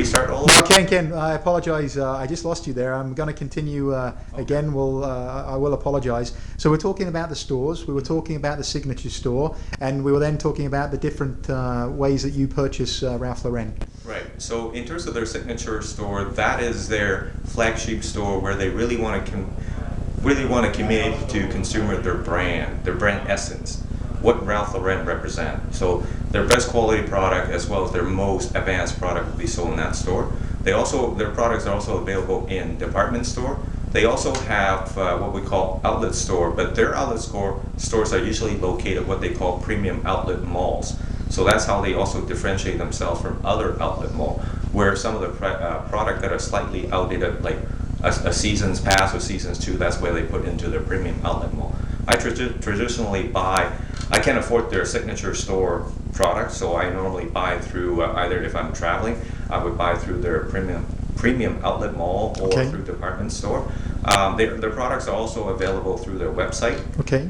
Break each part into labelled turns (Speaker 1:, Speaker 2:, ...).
Speaker 1: restart all
Speaker 2: No,
Speaker 1: over?
Speaker 2: Ken, I apologize. I just lost you there. I'm going to continue again. I will apologize. So we're talking about the stores. We were talking about the signature store, and we were then talking about the different ways that you purchase Ralph Lauren.
Speaker 1: Right. So in terms of their signature store, that is their flagship store where they really want to communicate to consumer their brand essence, what Ralph Lauren represent. So their best quality product as well as their most advanced product will be sold in that store. Their products are also available in department store. They also have what we call outlet store, but their outlet stores are usually located what they call premium outlet malls. So that's how they also differentiate themselves from other outlet mall, where some of the product that are slightly outdated, like a season's pass or season's two, that's where they put into their premium outlet mall. I traditionally buy, I can't afford their signature store product, so I normally buy through either if I'm traveling, I would buy through their premium outlet mall or
Speaker 2: Okay.
Speaker 1: through department store. Their products are also available through their website,
Speaker 2: Okay.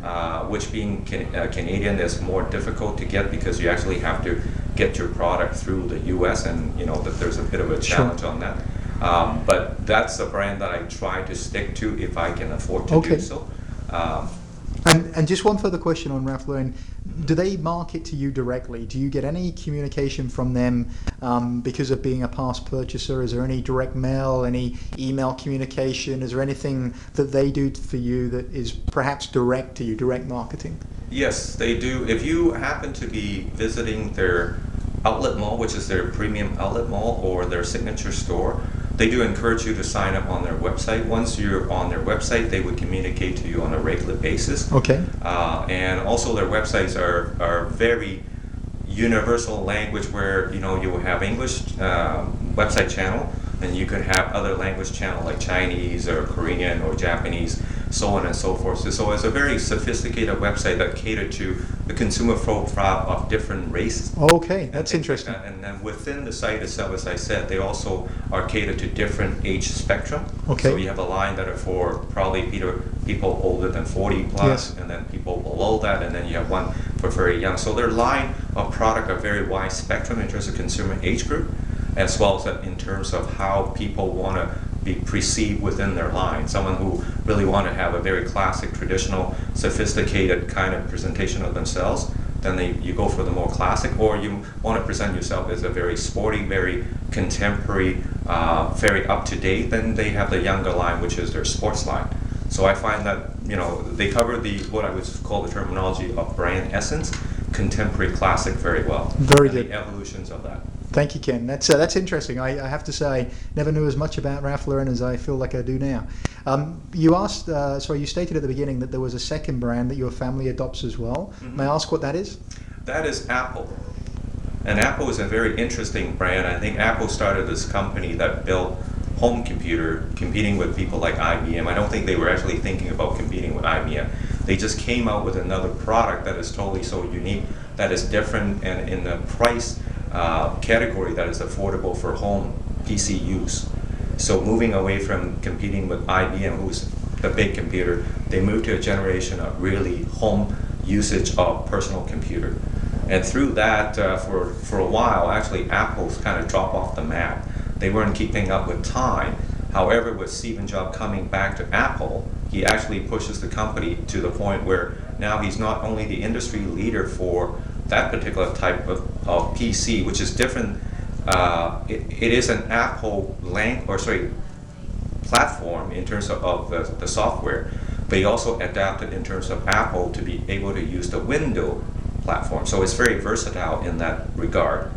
Speaker 1: which being Canadian is more difficult to get because you actually have to get your product through the US, and you know that there's a bit of a challenge on that. But that's a brand that I try to stick to if I can afford to
Speaker 2: Okay.
Speaker 1: do so.
Speaker 2: And just one further question on Ralph Lauren. Do they market to you directly? Do you get any communication from them because of being a past purchaser? Is there any direct mail, any email communication? Is there anything that they do for you that is perhaps direct to you, direct marketing?
Speaker 1: Yes, they do. If you happen to be visiting their outlet mall, which is their premium outlet mall, or their signature store, they do encourage you to sign up on their website. Once you're on their website, they would communicate to you on a regular basis.
Speaker 2: Okay.
Speaker 1: And also their websites are very universal language where you will have English website channel, and you could have other language channel like Chinese or Korean or Japanese, so on and so forth. So it's a very sophisticated website that catered to the consumer profile of different races.
Speaker 2: Okay, that's interesting.
Speaker 1: And then within the site itself, as I said, they also are catered to different age spectrum.
Speaker 2: Okay.
Speaker 1: So you have a line that are for probably people older than 40 plus,
Speaker 2: Yes.
Speaker 1: and then people below that, and then you have one for very young. So their line of product are very wide spectrum in terms of consumer age group, as well as in terms of how people want to be perceived within their line. Someone who really want to have a very classic, traditional, sophisticated kind of presentation of themselves, then you go for the more classic, or you want to present yourself as a very sporty, very contemporary, very up-to-date, then they have the younger line, which is their sports line. So I find that they cover what I would call the terminology of brand essence, contemporary, classic very well.
Speaker 2: Very
Speaker 1: and
Speaker 2: good.
Speaker 1: The evolutions of that.
Speaker 2: Thank you, Ken. That's interesting. I have to say, I never knew as much about Ralph Lauren as I feel like I do now. You stated at the beginning that there was a second brand that your family adopts as well.
Speaker 1: Mm-hmm.
Speaker 2: May I ask what that is?
Speaker 1: That is Apple. And Apple is a very interesting brand. I think Apple started this company that built home computer, competing with people like IBM. I don't think they were actually thinking about competing with IBM. They just came out with another product that is totally so unique, that is different, and in the price category that is affordable for home PC use. So moving away from competing with IBM, who's the big computer, they moved to a generation of really home usage of personal computer. And through that, for a while, actually Apple's kind of dropped off the map. They weren't keeping up with time. However, with Steve Jobs coming back to Apple, he actually pushes the company to the point where now he's not only the industry leader for that particular type of PC, which is different. It is an Apple platform in terms of the software, but he also adapted in terms of Apple to be able to use the Windows platform. So it's very versatile in that regard.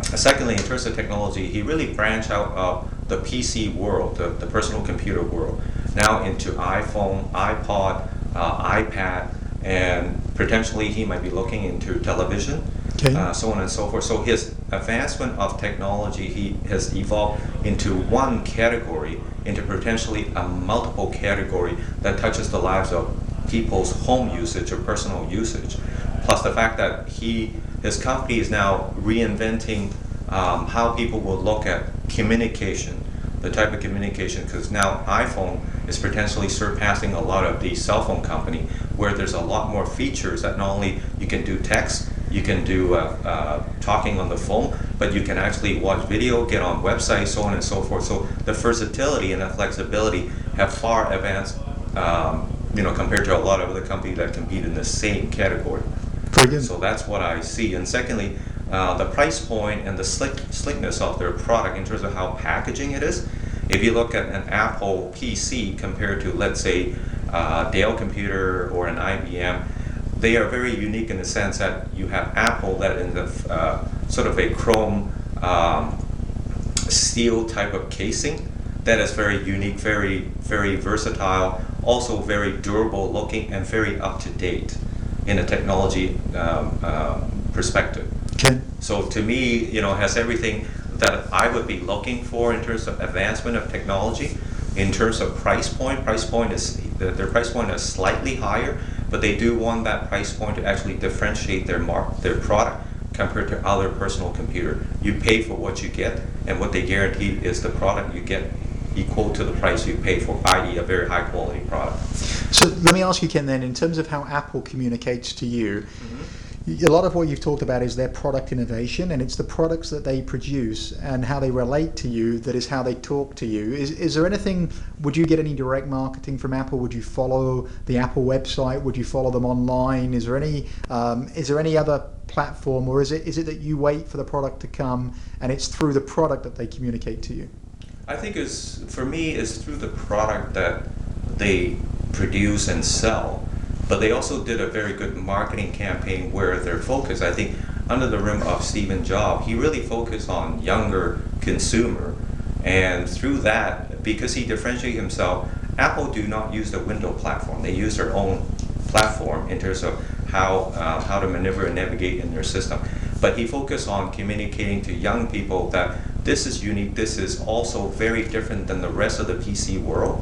Speaker 1: Secondly, in terms of technology, he really branched out of the PC world, the personal computer world, now into iPhone, iPod, iPad, and potentially he might be looking into television,
Speaker 2: Okay.
Speaker 1: So on and so forth. So his advancement of technology, he has evolved into one category, into potentially a multiple category that touches the lives of people's home usage or personal usage. Plus the fact that his company is now reinventing how people will look at communication, the type of communication, because now iPhone is potentially surpassing a lot of the cell phone company, where there's a lot more features that not only you can do text, you can do talking on the phone, but you can actually watch video, get on websites, so on and so forth. So the versatility and the flexibility have far advanced, compared to a lot of other companies that compete in the same category.
Speaker 2: Very good.
Speaker 1: So that's what I see. And secondly, the price point and the slickness of their product in terms of how packaging it is. If you look at an Apple PC compared to, let's say, Dell computer or an IBM, they are very unique in the sense that you have Apple that in the sort of a chrome steel type of casing that is very unique, very, very versatile, also very durable looking and very up to date in a technology perspective.
Speaker 2: Okay.
Speaker 1: So to me, it has everything that I would be looking for in terms of advancement of technology. In terms of price point is their price point is slightly higher, but they do want that price point to actually differentiate their product compared to other personal computer. You pay for what you get, and what they guarantee is the product you get equal to the price you pay for, i.e. a very high quality product.
Speaker 2: So let me ask you, Ken, then, in terms of how Apple communicates to you, a lot of what you've talked about is their product innovation, and it's the products that they produce and how they relate to you that is how they talk to you. Is there anything, would you get any direct marketing from Apple? Would you follow the Apple website? Would you follow them online? Is there any other platform, or is it that you wait for the product to come and it's through the product that they communicate to you?
Speaker 1: I think for me, it's through the product that they produce and sell. But they also did a very good marketing campaign where their focus, I think, under the rim of Stephen Jobs, he really focused on younger consumer. And through that, because he differentiated himself, Apple do not use the Windows platform. They use their own platform in terms of how to maneuver and navigate in their system. But he focused on communicating to young people that this is unique, this is also very different than the rest of the PC world.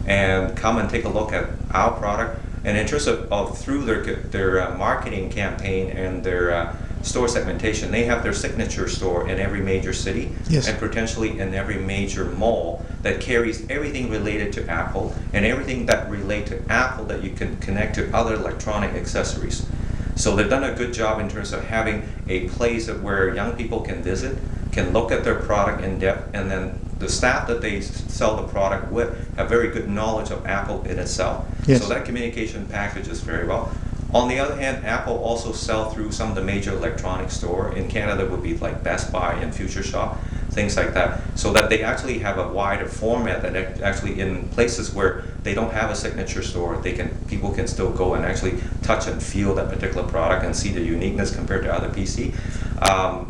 Speaker 1: And come and take a look at our product. And in terms of through their marketing campaign and their store segmentation, they have their signature store in every major city.
Speaker 2: Yes.
Speaker 1: And potentially in every major mall that carries everything related to Apple and everything that relate to Apple that you can connect to other electronic accessories. So they've done a good job in terms of having a place where young people can visit, can look at their product in depth, and then the staff that they sell the product with have very good knowledge of Apple in itself.
Speaker 2: Yes.
Speaker 1: So that communication package is very well. On the other hand, Apple also sell through some of the major electronic store. In Canada would be like Best Buy and Future Shop, things like that. So that they actually have a wider format that actually in places where they don't have a signature store, people can still go and actually touch and feel that particular product and see the uniqueness compared to other PC.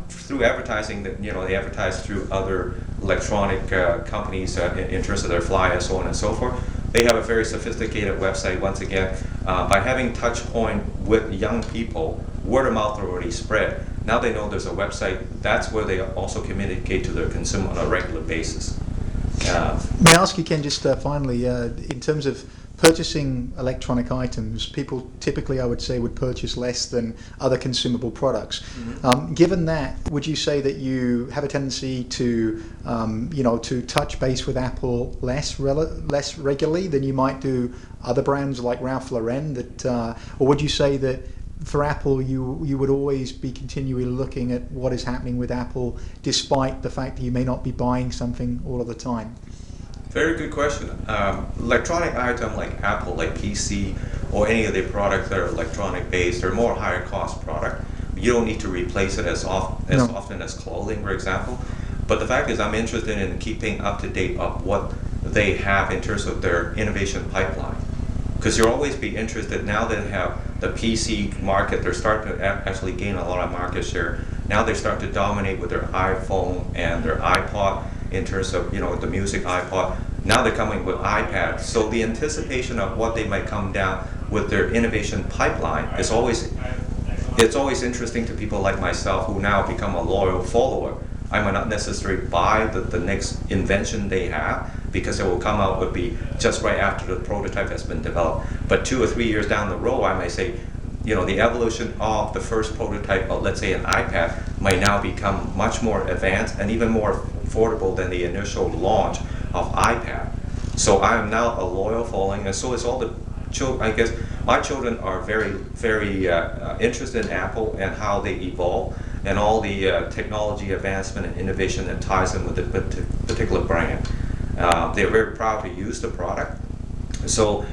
Speaker 1: Through advertising, they advertise through other electronic companies in terms of their flyers, so on and so forth. They have a very sophisticated website. Once again, by having touch point with young people, word of mouth already spread. Now they know there's a website. That's where they also communicate to their consumer on a regular basis.
Speaker 2: May I ask you, Ken, just finally, in terms of purchasing electronic items, people typically, I would say, would purchase less than other consumable products. Mm-hmm. Given that, would you say that you have a tendency to, to touch base with Apple less regularly than you might do other brands like Ralph Lauren? Or would you say that for Apple, you would always be continually looking at what is happening with Apple, despite the fact that you may not be buying something all of the time?
Speaker 1: Very good question. Electronic item like Apple, like PC, or any of the products that are electronic based, are more higher cost product. You don't need to replace it as often as clothing, for example. But the fact is, I'm interested in keeping up to date of what they have in terms of their innovation pipeline. Because you'll always be interested, now that they have the PC market, they're starting to actually gain a lot of market share. Now they start to dominate with their iPhone and their iPod in terms of the music iPod. Now they're coming with iPad. So the anticipation of what they might come down with their innovation pipeline is always interesting to people like myself who now become a loyal follower. I might not necessarily buy the next invention they have, because it will come out would be just right after the prototype has been developed. But 2 or 3 years down the road, I may say, the evolution of the first prototype of, let's say, an iPad might now become much more advanced and even more affordable than the initial launch of iPad. So I am now a loyal following, and so is all the children. I guess my children are very, very interested in Apple and how they evolve. and all the technology advancement and innovation that ties in with the particular brand. They're very proud to use the product. So,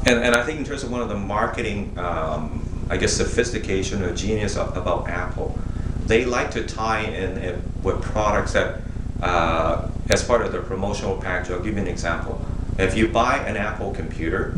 Speaker 1: and I think in terms of one of the marketing, I guess, sophistication or genius about Apple, they like to tie in with products that, as part of their promotional package. I'll give you an example. If you buy an Apple computer,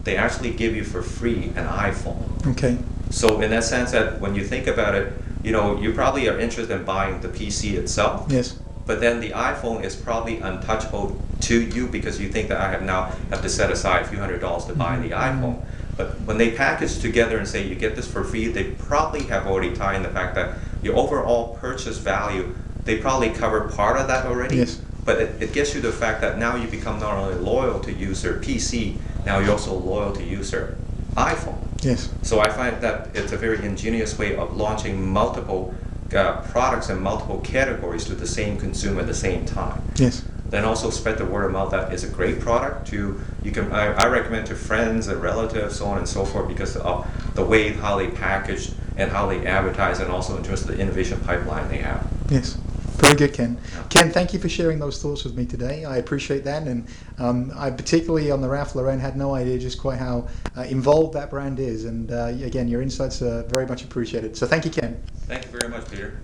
Speaker 1: they actually give you for free an iPhone.
Speaker 2: Okay.
Speaker 1: So in that sense, that when you think about it, you probably are interested in buying the PC itself.
Speaker 2: Yes.
Speaker 1: But then the iPhone is probably untouchable to you because you think that I have to set aside a few $100s to buy the iPhone. But when they package together and say you get this for free, they probably have already tied in the fact that your overall purchase value, they probably cover part of that already.
Speaker 2: Yes.
Speaker 1: But it gets you the fact that now you become not only loyal to use their PC, now you're also loyal to use their iPhone.
Speaker 2: Yes.
Speaker 1: So I find that it's a very ingenious way of launching multiple products in multiple categories to the same consumer at the same time.
Speaker 2: Yes.
Speaker 1: Then also spread the word of mouth that it's a great product I recommend to friends and relatives, so on and so forth, because of the way how they package and how they advertise, and also in terms of the innovation pipeline they have.
Speaker 2: Yes. Very good, Ken. Ken, thank you for sharing those thoughts with me today. I appreciate that, and I particularly on the Ralph Lauren had no idea just quite how involved that brand is, and again, your insights are very much appreciated. So thank you, Ken.
Speaker 1: Thank you very much, Peter.